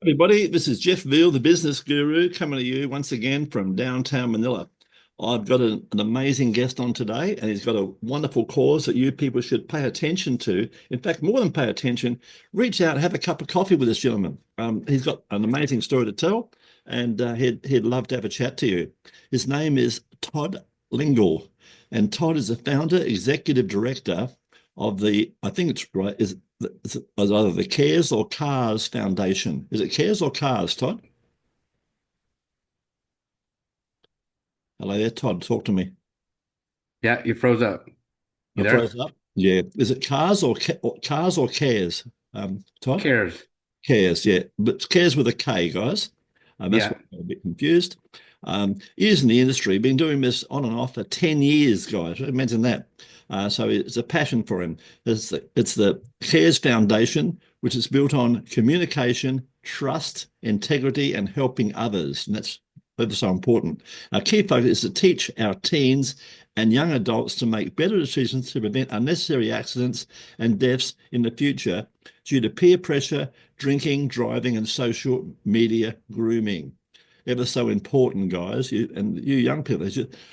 Everybody, this is Jeff Veale, the business guru, coming to you once again from downtown Manila. I've got an amazing guest on today, and he's got a wonderful cause that you people should pay attention to. In fact, more than pay attention, reach out, have a cup of coffee with this gentleman. He's got an amazing story to tell, and he'd love to have a chat to you. His name is Todd Lingel, and Todd is the founder, executive director of I think it's right, it's either the CARES or CARS Foundation. Is it CARES or CARS, Todd? Hello there, Todd. Talk to me. Yeah, you froze up. You I there? froze up. Yeah. Is it CARS or CARS or CARES? Todd? Cares. CARES, yeah. But it's CARES with a K, guys. That's Yeah. why I'm a bit confused. Years in the industry, been doing this on and off for 10 years, guys. Imagine that. So it's a passion for him. It's the CARES Foundation, which is built on communication, trust, integrity, and helping others. And that's so important. Our key focus is to teach our teens and young adults to make better decisions to prevent unnecessary accidents and deaths in the future due to peer pressure, drinking, driving, and social media grooming. Ever so important, guys. You young people,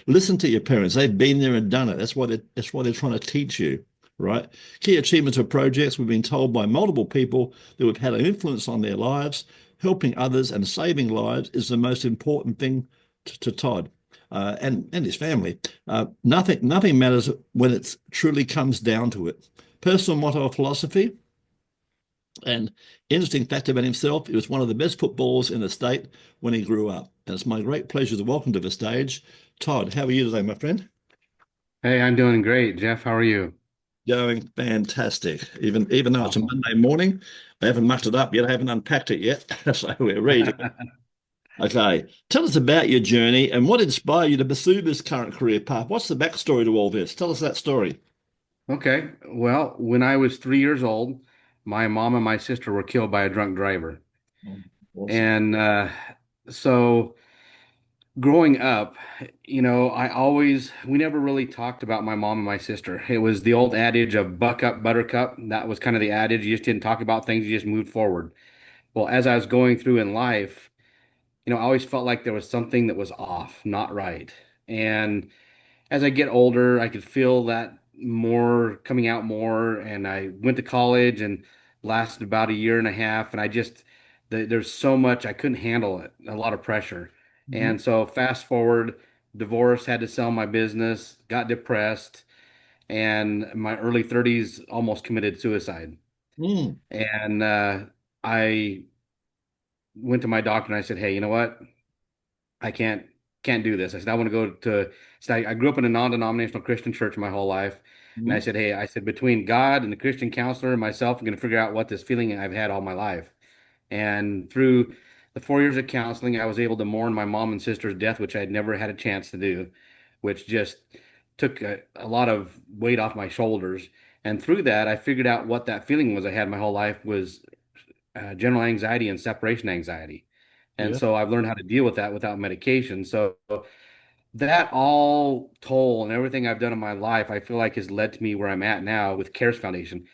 listen to your parents. They've been there and done it. That's why they're trying to teach you, right? Key achievements of projects we've been told by multiple people that have had an influence on their lives. Helping others and saving lives is the most important thing to Todd. And his family. Nothing matters when it truly comes down to it. Personal motto of philosophy, and interesting fact about himself, he was one of the best footballers in the state when he grew up. And it's my great pleasure to welcome to the stage Todd. How are you today, my friend? Hey, I'm doing great. Jeff, how are you? Going fantastic. Even though it's a Awesome. Monday morning, I haven't mucked it up yet. I haven't unpacked it yet. So we're ready to go. Okay. Tell us about your journey and what inspired you to pursue this current career path. What's the backstory to all this? Tell us that story. Okay. Well, when I was 3 years old, my mom and my sister were killed by a drunk driver. Oh, awesome. And so growing up, we never really talked about my mom and my sister. It was the old adage of buck up, buttercup. That was kind of the adage. You just didn't talk about things, you just moved forward. Well, as I was going through in life, I always felt like there was something that was off, not right. And as I get older, I could feel that more coming out more. And I went to college and lasted about a year and a half. And there's so much I couldn't handle it, a lot of pressure. Mhm. And so fast forward, divorce, had to sell my business, got depressed, and my early 30s almost committed suicide. Mm. And I went to my doctor and I said, "Hey, you know what? I can't do this." I said, "I want to go to." So I grew up in a non-denominational Christian church my whole life, and I Mhm. said, "Hey, I said between God and the Christian counselor and myself, I'm going to figure out what this feeling I've had all my life." And through the 4 years of counseling, I was able to mourn my mom and sister's death, which I had never had a chance to do, which just took a lot of weight off my shoulders. And through that, I figured out what that feeling was I had my whole life was general anxiety and separation anxiety. And Yeah. so I've learned how to deal with that without medication. So that all toll and everything I've done in my life, I feel like has led to me where I'm at now with CARES Foundation.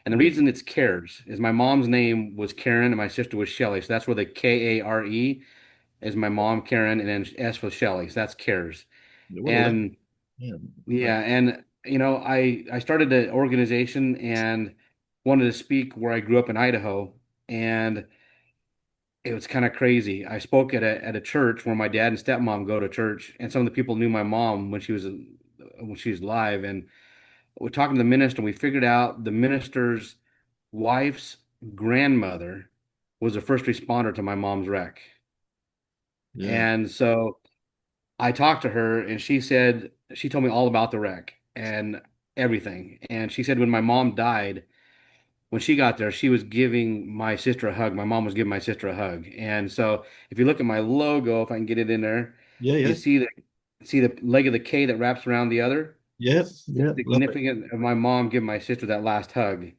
And the Mm. reason it's CARES is my mom's name was Karen and my sister was Shelly. So that's where the KARE is my mom, Karen, and then S for Shelly. So that's CARES. What a legend. And Yeah. yeah, and I started an organization and wanted to speak where I grew up in Idaho. And it was kind of crazy. I spoke at a church where my dad and stepmom go to church, and some of the people knew my mom when she was alive. And we're talking to the minister, and we figured out the minister's wife's grandmother was a first responder to my mom's wreck. Yeah. And so I talked to her, and she told me all about the wreck and everything. And she said when my mom died, when she got there, she was giving my sister a hug. My mom was giving my sister a hug. And so if you look at my logo, if I can get it in there, Yeah. you Yeah. see the leg of the K that wraps around the other. Yeah. Yeah. Love it. Significant of my mom giving my sister that last hug.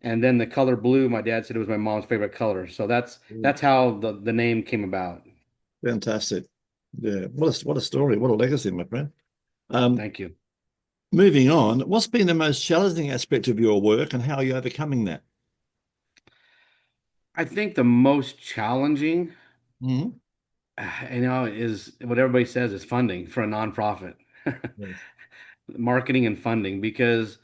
And then the color blue, my dad said it was my mom's favorite color. So Mm. that's how the name came about. Fantastic. Yeah. What a story. What a legacy, my friend. Um, Thank you. Moving on, what's been the most challenging aspect of your work and how are you overcoming that? I think the most challenging, Mhm. is what everybody says is funding for a nonprofit, Yes. marketing and funding, because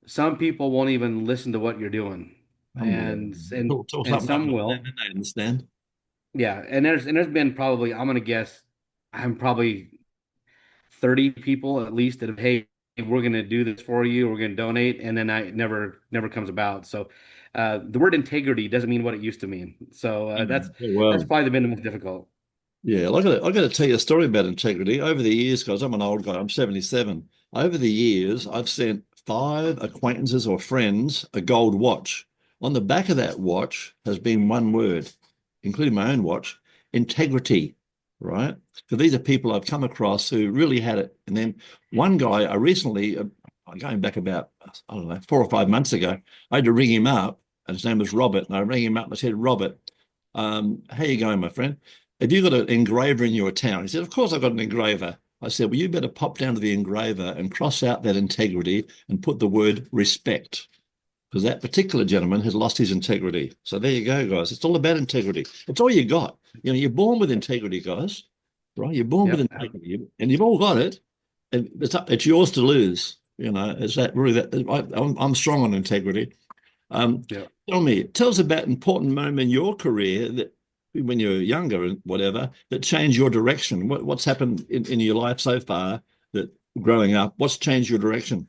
some people won't even listen to what you're doing, Unbelievable. and and Talk and something over some to them, will. and they understand. Yeah, and there's been probably, I'm gonna guess, I'm probably 30 people at least that have, hey, we're going to do this for you, we're going to donate, and then I never comes about. So the word integrity doesn't mean what it used to mean. So that's Well, probably been the most difficult. yeah, I got to tell you a story about integrity. Over the years, guys, I'm an old guy, I'm 77. Over the years, I've sent five acquaintances or friends a gold watch. On the back of that watch has been one word, including my own watch, integrity, right? So these are people I've come across who really had it. And then one guy, I recently, going back about, I don't know, 4 or 5 months ago, I had to ring him up, and his name was Robert. And I rang him up and I said, Robert, how you going, my friend? Have you got an engraver in your town? He said, of course I've got an engraver. I said, well, you better pop down to the engraver and cross out that integrity and put the word respect, because that particular gentleman has lost his integrity. So there you go, guys. It's all about integrity. It's all you got. You're born with integrity, guys, right? You're born with Yep. integrity, and you've all got it. And it's yours to lose. Is that really that? I'm strong on integrity. Um, Yep. tell us about an important moment in your career that when you were younger and whatever that changed your direction. What's happened in your life so far that growing up, what's changed your direction?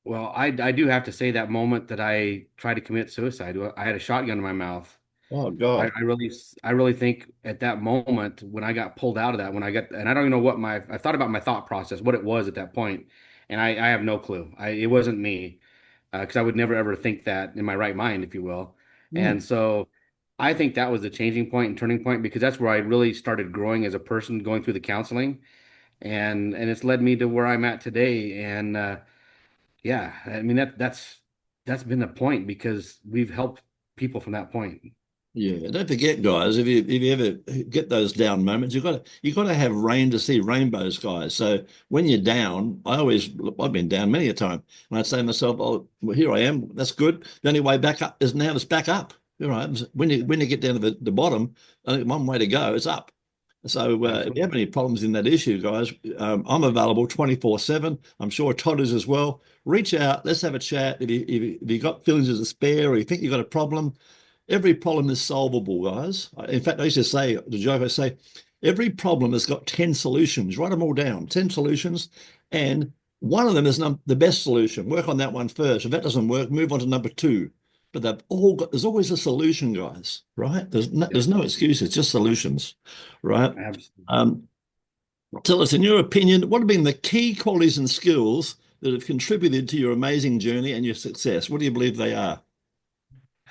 Well, I do have to say that moment that I tried to commit suicide, I had a shotgun in my mouth. Oh I, God. I really, I really think at that moment when I got pulled out of that, and I don't even know what I thought about my thought process, what it was at that point, and I have no clue. It wasn't me, because I would never ever think that in my right mind, if you will. Mm, And so I think that was the changing point and turning point, because that's where I really started growing as a person, going through the counseling, and it's led me to where I'm at today. And yeah, I mean that's been the point, because we've helped people from that point. yeah. Don't forget, guys, if you ever get those down moments, you got to have rain to see rainbows, guys. So when you're down, I've been down many a time, and I'd say to myself, oh, well, here I am. That's good. The only way back up is now it's back up. All right. When you get down to the bottom, only one way to go is up. So if you have Absolutely. any problems in that issue, guys, I'm available 24/7. I'm sure Todd is as well. Reach out. Let's have a chat. If you got feelings of despair or you think you've got a problem, every problem is solvable, guys. In fact, I used to say, the joke I say, every problem has got 10 solutions. Write them all down, 10 solutions. And one of them is the best solution. Work on that one first. If that doesn't work, move on to number two. But there's always a solution, guys, right? There's Yep. no excuses, just solutions, right? Absolutely. Um, Tell us, in your opinion, what have been the key qualities and skills that have contributed to your amazing journey and your success? What do you believe they are?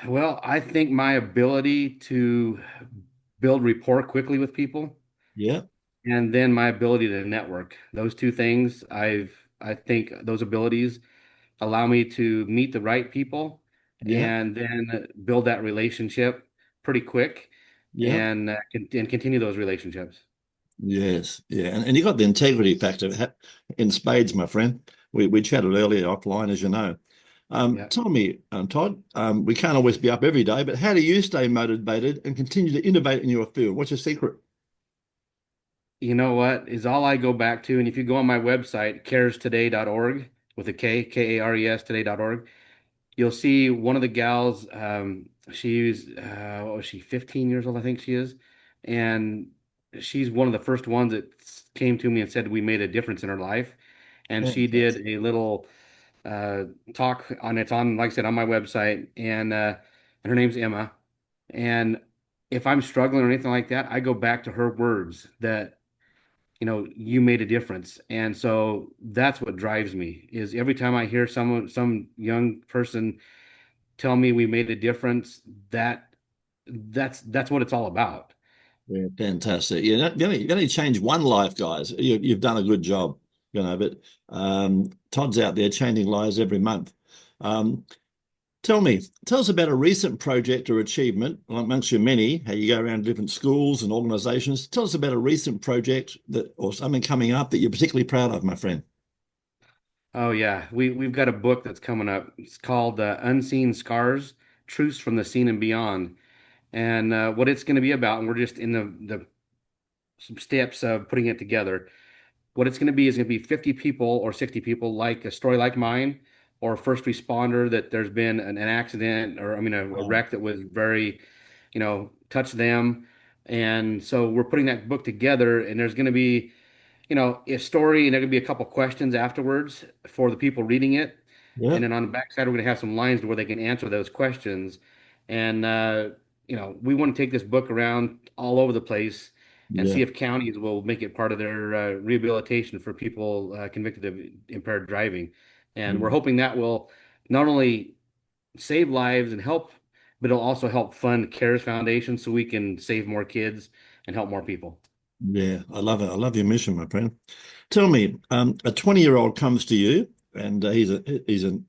Well, I think my ability to build rapport quickly with people, Yeah, and then my ability to network. Those two things, I think those abilities allow me to meet the right people yeah, and then build that relationship pretty quick, yeah. and continue those relationships. Yes, yeah, and you got the integrity factor in spades, my friend. We chatted earlier offline, as you know. Yeah. Tell me, Todd, we can't always be up every day, but how do you stay motivated and continue to innovate in your field? What's your secret? You know what is all I go back to? And if you go on my website, carestoday.org, with a K, Kares today.org, you'll see one of the gals. She's what was she, 15 years old, I think she is, and she's one of the first ones that came to me and said we made a difference in her life. And she Fantastic. did a little uh, talk on, it's on, like I said, on my website, and her name's Emma. And if I'm struggling or anything like that, I go back to her words that, you made a difference. And so that's what drives me, is every time I hear some young person tell me we made a difference, that's what it's all about. Yeah, fantastic. You only change one life, guys. You've done a good job, but Todd's out there changing lives every month. Um, tell us about a recent project or achievement amongst your many, how you go around different schools and organizations. Tell us about a recent project or something coming up that you're particularly proud of, my friend. Oh yeah, we've got a book that's coming up. It's called Unseen Scars: truths from the seen and beyond, and what it's going to be about. And we're just in the some steps of putting it together. What it's going to be is going to be 50 people or 60 people, like a story like mine, or a first responder that there's been an accident, or I mean a Wow. wreck that was very, touched them. And so we're putting that book together, and there's going to be, a story, and there going to be a couple questions afterwards for the people reading it. Yeah. And then on the backside, we're going to have some lines where they can answer those questions. And, we want to take this book around all over the place and Yeah. see if counties will make it part of their rehabilitation for people convicted of impaired driving. And we're Yeah. hoping that will not only save lives and help, but it'll also help fund CARES Foundation so we can save more kids and help more people. Yeah. I love it. I love your mission, my friend. Tell me, a 20-year-old comes to you, and he's a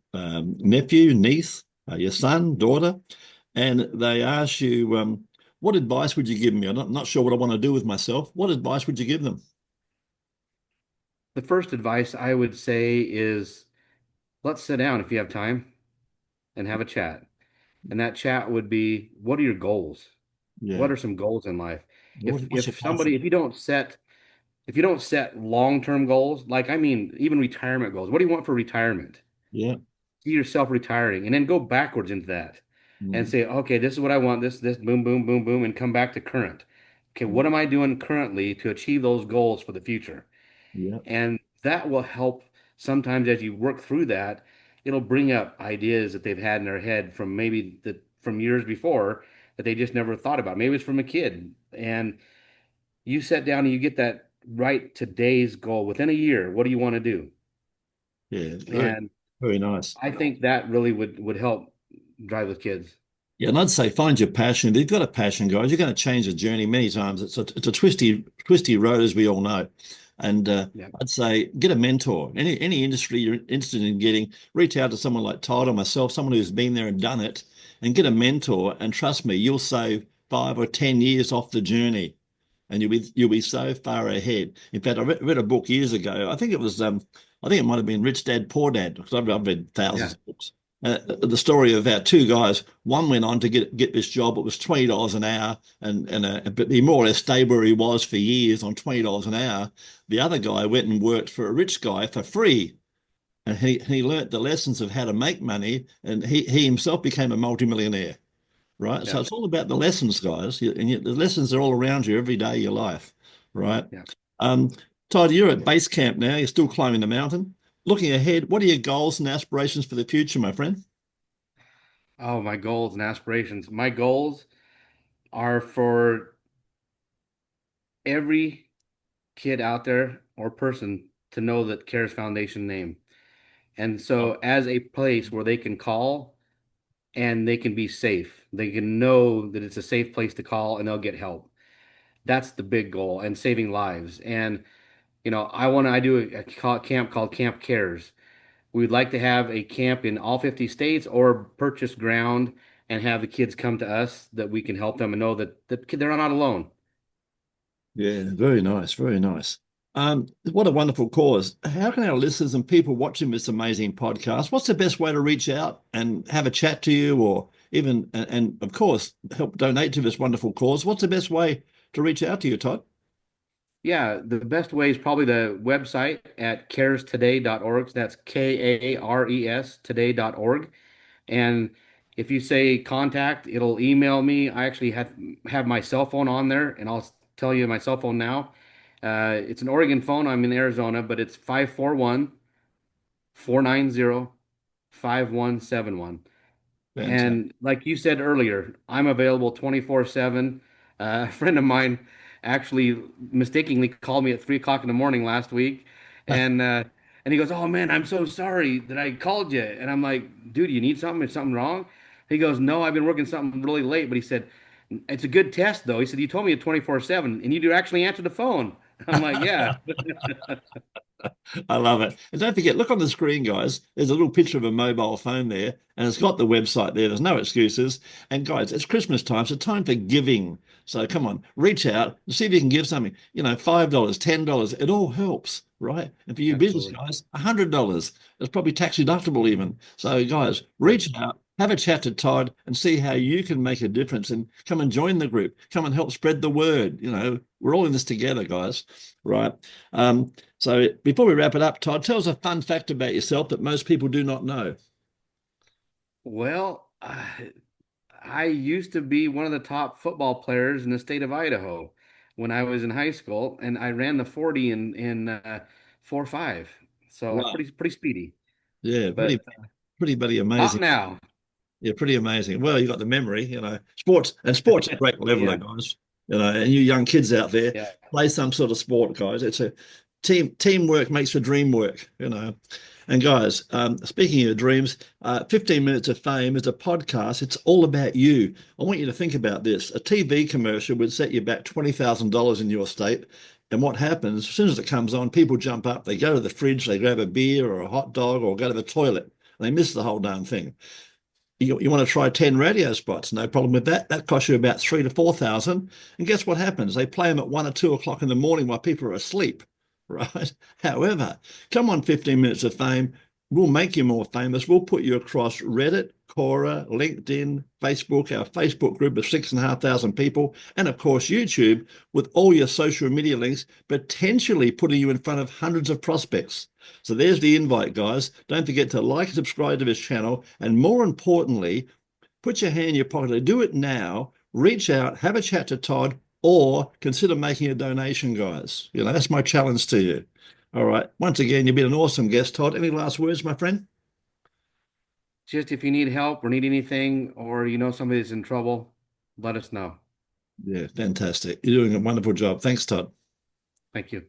nephew, niece, your son, daughter, and they ask you, what advice would you give me? I'm not sure what I want to do with myself. What advice would you give them? The first advice I would say is let's sit down if you have time and have a chat. And that chat would be, what are your goals? Yeah. What are some goals in life? What's your If somebody passion? if you don't set long-term goals, like I mean even retirement goals, what do you want for retirement? Yeah. See yourself retiring and then go backwards into that and Mm, say, okay, this is what I want, this boom, boom, boom, boom, and come back to current. Okay, mm, what am I doing currently to achieve those goals for the future? yeah. And that will help sometimes as you work through that, it'll bring up ideas that they've had in their head from maybe from years before that they just never thought about. Maybe it's from a kid. And you sit down and you get that right today's goal within a year. What do you want to do? Yeah. Very, And very nice. I think that really would help drive with kids. Yeah, and I'd say find your passion. If you've got a passion, guys, you're going to change the journey many times. It's a twisty road, as we all know. And Yeah. I'd say get a mentor. Any industry you're interested in getting, reach out to someone like Todd or myself, someone who's been there and done it, and get a mentor. And trust me, you'll save 5 or 10 years off the journey, and you'll be so far ahead. In fact, I read a book years ago. I think it might have been Rich Dad Poor Dad, because I've read thousands Yeah. of books. The story of our two guys. One went on to get this job. It was $20 an hour, but he more or less stayed where he was for years on $20 an hour. The other guy went and worked for a rich guy for free, and he learnt the lessons of how to make money, and he himself became a multimillionaire. Right. So Yeah. it's all about the lessons, guys, and yet the lessons are all around you every day of your life. Right. Yeah. Um, Todd, you're at base camp now. You're still climbing the mountain. Looking ahead, what are your goals and aspirations for the future, my friend? Oh, my goals and aspirations. My goals are for every kid out there or person to know that CARES Foundation name. And so as a place where they can call and they can be safe, they can know that it's a safe place to call and they'll get help. That's the big goal, and saving lives. And I do a camp called Camp Cares. We'd like to have a camp in all 50 states or purchase ground and have the kids come to us that we can help them and know that they're not alone. Yeah, very nice, very nice. What a wonderful cause. How can our listeners and people watching this amazing podcast, what's the best way to reach out and have a chat to you, or even, and of course, help donate to this wonderful cause? What's the best way to reach out to you, Todd? Yeah, the best way is probably the website at caretoday.org. That's KARES today.org. And if you say contact, it'll email me. I actually have my cell phone on there, and I'll tell you my cell phone now. It's an Oregon phone. I'm in Arizona, but it's 541-490-5171. Fantastic. And like you said earlier, I'm available 24/7. A friend of mine actually mistakenly called me at 3 o'clock in the morning last week, and uh, and he goes, "Oh man, I'm so sorry that I called you." And I'm like, "Dude, you need something? Is something wrong?" He goes, "No, I've been working something really late." But he said, "It's a good test, though." He said, "You told me at 24/7, and you do actually answer the phone." I'm like, "Yeah, I love it. And don't forget, look on the screen, guys. There's a little picture of a mobile phone there, and it's got the website there. There's no excuses. And guys, it's Christmas time, so time for giving. So come on, reach out and see if you can give something. $5, $10. It all helps, right? And for you business absolutely." guys, $100. It's probably tax deductible even. So guys, Right. reach out. have a chat to Todd and see how you can make a difference, and come and join the group. Come and help spread the word. You know, we're all in this together, guys, right? So before we wrap it up, Todd, tell us a fun fact about yourself that most people do not know. Well, I used to be one of the top football players in the state of Idaho when I was in high school, and I ran the 40 in 4.5. So I was Wow. pretty speedy. Yeah, But pretty bloody not amazing. now. Yeah, pretty amazing. Well, you got the memory, you know. Sports a great leveler, Yeah, guys. You know, and you young kids out there, yeah. play some sort of sport, guys. It's a teamwork makes the dream work, you know. And guys, speaking of dreams, 15 Minutes of Fame is a podcast. It's all about you. I want you to think about this. A TV commercial would set you back $20,000 in your state. And what happens, as soon as it comes on, people jump up, they go to the fridge, they grab a beer or a hot dog or go to the toilet. And they miss the whole darn thing. You want to try 10 radio spots, no problem with that. That costs you about 3 to 4,000. And guess what happens? They play them at 1 or 2 o'clock in the morning while people are asleep, right? However, come on, 15 Minutes of Fame. We'll make you more famous. We'll put you across Reddit, Quora, LinkedIn, Facebook, our Facebook group of 6,500 people, and of course, YouTube, with all your social media links, potentially putting you in front of hundreds of prospects. So there's the invite, guys. Don't forget to like and subscribe to this channel. And more importantly, put your hand in your pocket. Do it now. Reach out, have a chat to Todd, or consider making a donation, guys. You know, that's my challenge to you. All right. Once again, you've been an awesome guest, Todd. Any last words, my friend? Just if you need help or need anything, or you know somebody that's in trouble, let us know. Yeah, fantastic. You're doing a wonderful job. Thanks, Todd. Thank you.